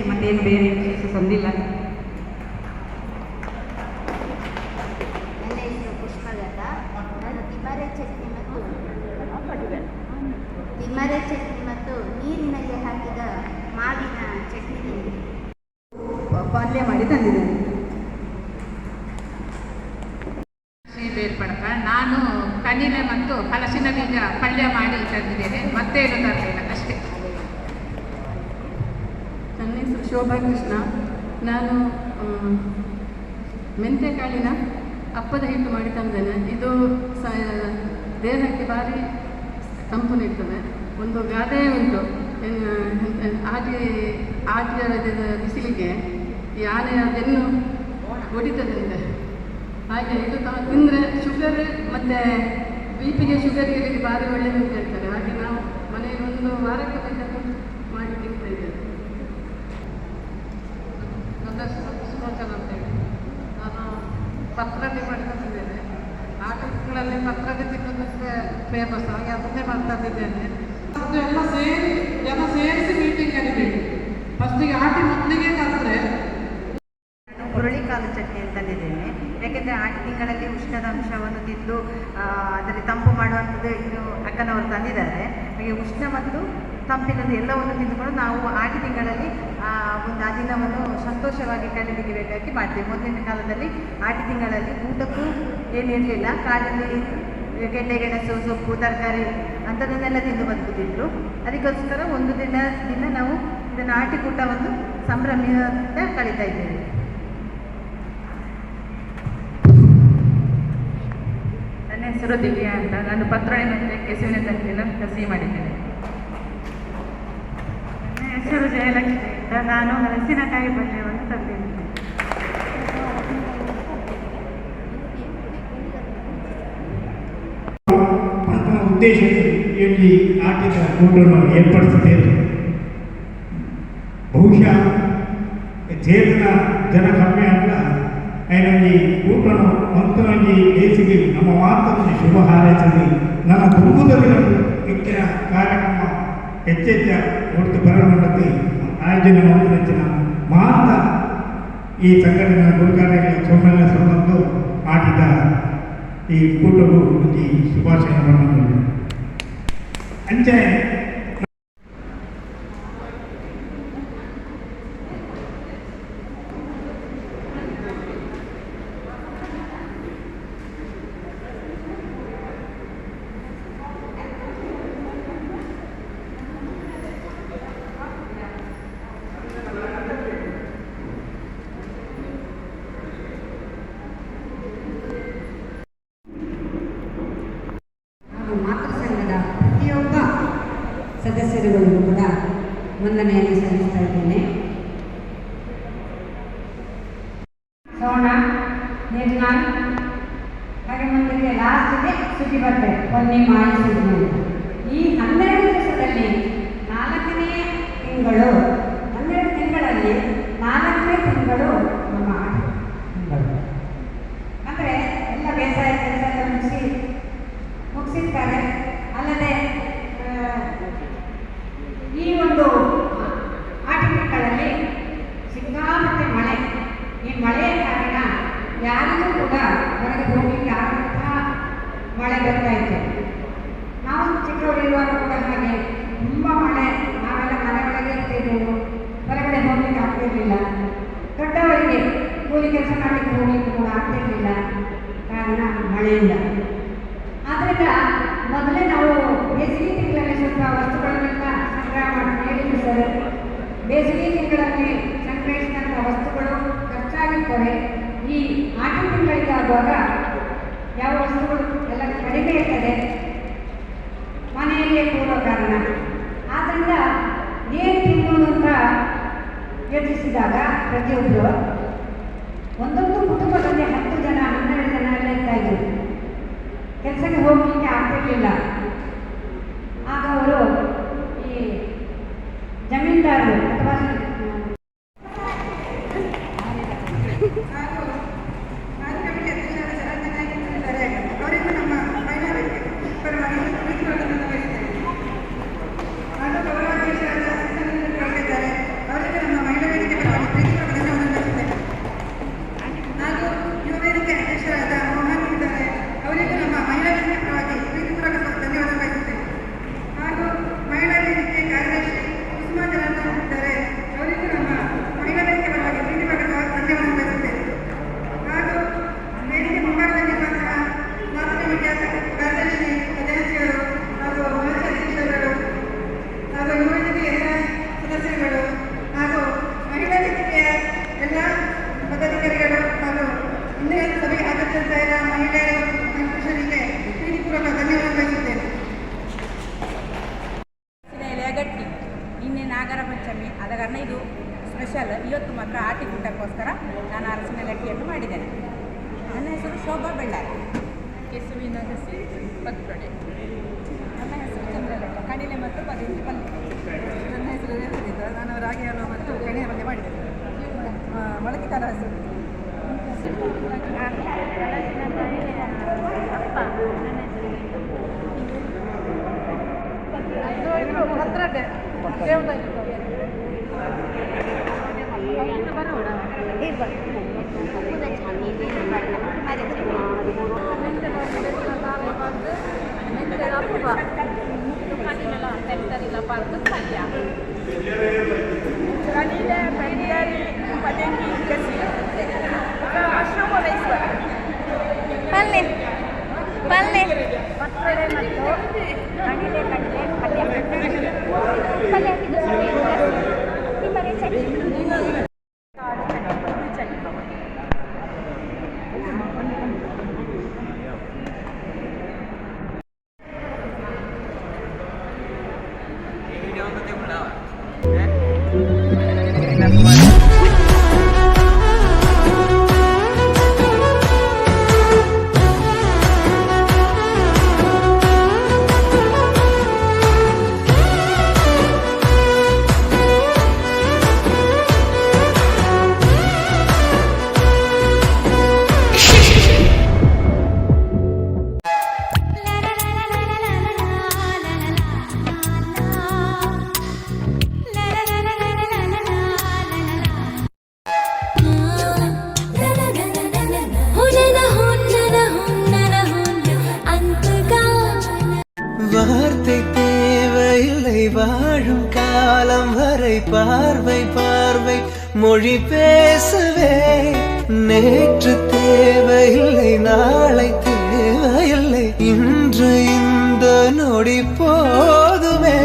ಮತ್ತೇನು ಬೇರೆ ವಿಶೇಷ ತಂದಿಲ್ಲ. ನನ್ನ ಹೆಸರು ಪುಷ್ಪಲತ. ನಾನು ತಿಮ್ಮರೆ ಚಟ್ನಿ ಮತ್ತು ನೀರಿನಲ್ಲಿ ಹಾಕಿದ ಮಾವಿನ ಚಟ್ನಿ ಪಲ್ಯ ಮಾಡಿ ತಂದಿದ್ದೇನೆ. ಬೇರ್ಪಡಕ ನಾನು ಕನಿಲೆ ಮತ್ತು ಹಲಸಿನ ಬೀಜ ಪಲ್ಯ ಮಾಡಿ ತಂದಿದ್ದೇನೆ. ಮತ್ತೇನು ತರಲಿಲ್ಲ ಅಷ್ಟೇ. ನನ್ನ ಹೆಸರು ಶೋಭಾ ಕೃಷ್ಣ. ನಾನು ಮೆಂತೆಕಾಳಿನ ಅಪ್ಪದ ಹಿಟ್ಟು ಮಾಡಿ ತಂದೇನೆ. ಇದು ದೇಹಕ್ಕೆ ಭಾರಿ ತಂಪು ನೀಡ್ತದೆ. ಒಂದು ಗಾದೆ ಉಂಟು, ಆಟಿಯ ಬಿಸಿಲಿಗೆ ಈ ಆನೆಯ ಬೆನ್ನು ಹೊಡಿತದೆ ಅಂತ. ಹಾಗೆ ಇದು ತಿಂದರೆ ಶುಗರ್ ಮತ್ತು BP ಶುಗರಿಗೆ ಭಾರಿ ಒಳ್ಳೆಯದು ಅಂತ ಹೇಳ್ತಾರೆ. ಹಾಗೆ ನಾವು ಮನೆಯಲ್ಲಿ ಒಂದು ವಾರಕ್ಕೆ ಬೇಕಾದ ಮಾಡಿ ತಿಂತಾ ಇದ್ದೇವೆ. ನನ್ನ ಸುಲೋಚನ ಅಂತೇಳಿ ನಾನು ಪತ್ರದಲ್ಲಿ ಮಾಡಿ ತಂದಿದ್ದೇನೆ. ಆ ತಿಂಗಳಲ್ಲಿ ಪತ್ರದಲ್ಲಿ ತಿನ್ನೋದಕ್ಕೆ ಫೇಮಸ್, ಹಾಗೆ ಅದನ್ನೇ ಮಾಡ್ತಿದ್ದೇನೆ. ಅದು ಎಲ್ಲ ಸೇರಿ ಜನ ಸೇರಿಸಿ ಮೀಟಿಂಗ್ ಕರಿಬೇಕು. ಫಸ್ಟಿಗೆ ಆಟಿ ಮೊದಲಿಗೆ ಕರೆದ್ರೆ ಹುರುಳಿಕಾಳು ಚಟ್ನಿ ತಂದಿದ್ದೇನೆ. ಯಾಕೆಂದರೆ ಆಟಿ ತಿಂಗಳಲ್ಲಿ ಉಷ್ಣದ ಅಂಶವನ್ನು ತಿಂದು ಅದರಲ್ಲಿ ತಂಪು ಮಾಡುವಂಥದ್ದು ಇನ್ನು ಅಕ್ಕನವರು ತಂದಿದ್ದಾರೆ. ಹಾಗೆ ಉಷ್ಣ ಮತ್ತು ತಂಪಿನದು ಎಲ್ಲವನ್ನು ತಿಂದುಕೊಂಡು ನಾವು ಆಟಿ ತಿಂಗಳಲ್ಲಿ ಒಂದು ಆ ದಿನವನ್ನು ಸಂತೋಷವಾಗಿ ಕಳೀಲಿಕ್ಕೆ ಬೇಕಾಗಿ ಮಾಡ್ತೀವಿ. ಮೊದಲಿನ ಕಾಲದಲ್ಲಿ ಆಟಿ ತಿಂಗಳಲ್ಲಿ ಊಟಕ್ಕೂ ಏನಿರಲಿಲ್ಲ. ಕಾಡಲ್ಲಿ ಗೆಡ್ಡೆ ಗೆಣಸು ಸೊಪ್ಪು ತರಕಾರಿ ಅಂಥದ್ದನ್ನೆಲ್ಲ ತಿಂದು ಬದುಕುತ್ತಿದ್ರು. ಅದಕ್ಕೋಸ್ಕರ ಒಂದು ದಿನ ನಾವು ಇದನ್ನು ಆಟಿಕೂಟವನ್ನು ಸಂಭ್ರಮದಿಂದ ಕಳೀತಾ ಇದ್ದೇವೆ. ನನ್ನ ಹೆಸರು ದಿವ್ಯಾ ಅಂತ. ನಾನು ಪತ್ರೊಡೆ ಮತ್ತು ಕೆಸುವಿನ ತಂತಿನ ಕಸಿ ಮಾಡಿದ್ದೇನೆ. ನನ್ನ ಹೆಸರು ಜಯಲಕ್ಷ್ಮಿ ಅಂತ. ನಾನು ಹಲಸಿನಕಾಯಿ ಪಲ್ಯವನ್ನು ತಂದಿದ್ದೇನೆ. ಪ್ರಥಮ ಉದ್ದೇಶದಲ್ಲಿ ಆಟಿಕ ಕೂಟವನ್ನು ಏರ್ಪಡಿಸಿದ್ದೇವೆ. ಬಹುಶಃ ಚೇತನ ಜನಕ ಹೆಚ್ಚಿನ ಕಾರ್ಯಕ್ರಮ ಹೆಚ್ಚೆಚ್ಚ ಒಟ್ಟು ಬರಮಂಡತಿ ಆಯೋಜನೆ ಮಾಡಿದ ಮಾತ ಈ ಸಂಘಟನೆಯ ಗುರುಕಾರ್ಯಗಳ ಸಮ್ಮೇಳನ ಸಂಬಂಧ ಆಡಿದ ಈ ಕೂಟವು ಈ ಶುಭಾಶಯ ಮಾಡಿದೆ ಅಂಚೆ ಮಾತೃ ಸಂಘದ ಪ್ರತಿಯೊಬ್ಬ ಸದಸ್ಯರುಗಳಿಗೂ ಕೂಡ ವಂದನೆಯನ್ನು ಸಲ್ಲಿಸ್ತಾ ಇದ್ದೇನೆ. ಸೋಣ ನಿರ್ನಾಳ್ ಹಾಗೆ ಮುಂದಕ್ಕೆ ಲಾಸ್ಟ್ಗೆ ಸುದ್ದಿ ಬರ್ತದೆ ಪೊನ್ನಿ ಮಾಯಿ ಸುದ್ದಿ. ಈ 12 ದಿವಸದಲ್ಲಿ 4ನೇ ತಿಂಗಳು 12 ತಿಂಗಳಲ್ಲಿ 4ನೇ ತಿಂಗಳು ನಮ್ಮ ಆಟ ತಿಂಗಳು ಅಂದರೆ ಎಲ್ಲ ಬೇಸಾಯ ಕೆಲಸ ಎಲ್ಲ ಮುಗಿಸಿರ್ತಾರೆ. ಅಲ್ಲದೆ ಈ ಒಂದು ಆಟಿಕೆಗಳಲ್ಲಿ ಸಿಕ್ಕಾಪಟ್ಟೆ ಮಳೆ, ಈ ಮಳೆಯ ಕಾರಣ ಯಾರಿಗೂ ಕೂಡ ಹೊರಗೆ ಹೋಗಲಿಕ್ಕೆ ಆಗುತ್ತಾ ಮಳೆ ಬರ್ತಾ ಇತ್ತು. ನಾವು ಚಿಕ್ಕವರಿರುವಾಗ ಕೂಡ ಹಾಗೆ ತುಂಬ ಮಳೆ, ನಾವೆಲ್ಲ ಮನೆ ಒಳಗೆ ಇರ್ತಿದ್ದೆವು, ಹೊರಗಡೆ ಹೋಗ್ಲಿಕ್ಕೆ ಆಗ್ತಿರ್ಲಿಲ್ಲ. ದೊಡ್ಡವರಿಗೆ ಕೂಲಿ ಕೆಲಸ ಮಾಡಲಿಕ್ಕೆ ಹೋಗ್ಲಿಕ್ಕೆ ಕೂಡ ಆಗ್ತಿರ್ಲಿಲ್ಲ, ಕಾರಣ ಮಳೆಯಿಂದ. ಆದ್ದರಿಂದ ಮೊದಲೇ ನಾವು ಬೇಸಿಗೆ ತಿಂಗಳಲ್ಲಿ ಸ್ವಲ್ಪ ವಸ್ತುಗಳನ್ನೆಲ್ಲ ಸಂಗ್ರಹ ಮಾಡಿ ಹೇಳಿದ್ರು ಸರ್. ಬೇಸಿಗೆ ತಿಂಗಳಲ್ಲಿ ಸಂಗ್ರಹಿಸಿದಂಥ ವಸ್ತುಗಳು ಖರ್ಚಾಗಿರ್ತವೆ. ಈ ಆಟ ತಿಂಗಳಿಗಾಗುವಾಗ ಯಾವ ವಸ್ತುಗಳು ಎಲ್ಲ ಕಡಿಮೆ ಇರ್ತದೆ, ಮನೆಯಲ್ಲಿಯೇ ಕೂರೋ ಕಾರಣ. ಆದ್ದರಿಂದ ಏನು ತಿನ್ನೋದು ಅಂತ ಯೋಚಿಸಿದಾಗ ಪ್ರತಿಯೊಬ್ಬರು ಒಂದೊಂದು ಕುಟುಂಬದಲ್ಲಿ 10 ಜನ 12 ಜನ ಎಲ್ಲ ಇರ್ತಾ ಇದ್ರು. ಕೆಲಸಕ್ಕೆ ಹೋಗಲಿಕ್ಕೆ ಆಗ್ತಿರ್ಲಿಲ್ಲ. ಆಗ ಅವರು ಈ ಜಮೀನ್ದಾರರು ಅಥವಾ ಅವರಿಗೂ ನಮ್ಮ ಮಹಿಳೆಯರಿಗೆ ಪರವಾಗಿ ಪ್ರೀತಿಗಳನ್ನು ಬಯಸ್ತೇನೆ. ಹಾಗೂ ಗೌರವಾಧ್ಯಕ್ಷರಾದ ಇದ್ದಾರೆ, ಅವರಿಗೆ ನಮ್ಮ ಮಹಿಳೆಯರಿಗೆ ಪರವಾಗಿ ಪ್ರೀತಿಗಳನ್ನು ಬಯಸ್ತೇನೆ. ಹಾಗೂ ಯುವ ವೇದಿಕೆ ಅಧ್ಯಕ್ಷರಾದ ಮೋಹನ್ ಇದ್ದಾರೆ, ಅವರಿಗೂ ನಮ್ಮ ಮಹಿಳಾ ವೇದಿಕೆ ಪರವಾಗಿ ಪ್ರೀತಿಪೂರ್ವಕ ಧನ್ಯವಾದ ಬಯಸುತ್ತೇನೆ. ಹಾಗೂ ಮಹಿಳಾ ವೇದಿಕೆ ಕಾರ್ಯದರ್ಶಿ ಕುಸುಮಾ ಜನಾರ್ದನ್ ಇದ್ದಾರೆ, ಅವರಿಗೂ ನಮ್ಮ ಮಹಿಳಾ ವೇದಿಕೆ ಪರವಾಗಿ ಪ್ರೀತಿಪೂರ್ವಕ ಧನ್ಯವಾದ ಬಯಸುತ್ತೇನೆ. ಹಾಗೂ ವೇದಿಕೆ ಮುಂಭಾಗದಲ್ಲಿರುವಂತಹ ಮಾತೃ ಮೀಡಿಯಾ ಕಾರ್ಯದರ್ಶಿ ಜಯಂತಿಯವರು ಹಾಗೂ ಮಾಜಿ ಅಧ್ಯಕ್ಷರು ಹಾಗೂ ಯುವ ವೇದಿಕೆಯ ಎಲ್ಲ ಸದಸ್ಯರುಗಳು ಹಾಗೂ ಮಹಿಳಾ ವೇದಿಕೆಯ ಎಲ್ಲ ಪದಾಧಿಕಾರಿಗಳು ಹಾಗೂ ಇಂದಿನ ಸಭೆಗೆ ಆಗಮಿಸಿದ ಎಲ್ಲ ಮಹಿಳೆಯರು ಮತ್ತು ಪುರುಷರಿಗೆ ಪ್ರೀತಿಪೂರ್ವಕ ಧನ್ಯವಾದ ಬಯಸುತ್ತೇನೆ. ಗಟ್ಟಿ ನಿನ್ನೆ ನಾಗರ ಪಂಚಮಿ ಆದ ಕಾರಣ ಇದು ಸ್ಪೆಷಲ್. ಇವತ್ತು ಮಾತ್ರ ಆಟಿಕೂಟಕ್ಕೋಸ್ಕರ ನಾನು ಅರಸಿನ ಲಟ್ಟಿಯನ್ನು ಮಾಡಿದ್ದೇನೆ. ನನ್ನ ಹೆಸರು ಶೋಭಾ ಬೆಳ್ಳಾರಿ, ಕೆಸುವಿನ ಹಸಿ ಪತ್ರೊಡೆ. ನನ್ನ ಹೆಸರು ಚಂದ್ರಲಟ್ಟ, ಕಡಿಲೆ ಮತ್ತು ಬದಿಂಡಿ ಪಲ್ಯ. ನನ್ನ ಹೆಸರು ಹೇಳ್ತಿದ್ದ, ನಾನು ರಾಗಿ ಹಲವು ಮತ್ತು ಕಣಿಯ ಪಲ್ಯ ಮಾಡಿದ್ದೇನೆ. ಮೊಳಕೆ ಕಾಲ ಹೆಸರು ಪತ್ರೊಡೆ ಮತ್ತು ಕಣಿಲೆ ಕಡಲೆ ಪಲ್ಯ ಪಲ್ಯ ಹಾಕಿದ್ದು ತಿಮ್ಮರೆ ಚಟ್ನಿ. வாழும் காலம் வரை பார்வை பார்வை மொழி பேசவே நேற்று தேவையில்லை, நாளை தேவையில்லை, இன்று இந்த நொடி போதுமே.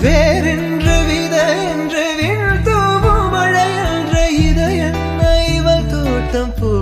வேறென்று வித என்று விழ் தூவும் மழை என்ற இத என்ன இவள் தோட்டம் பூ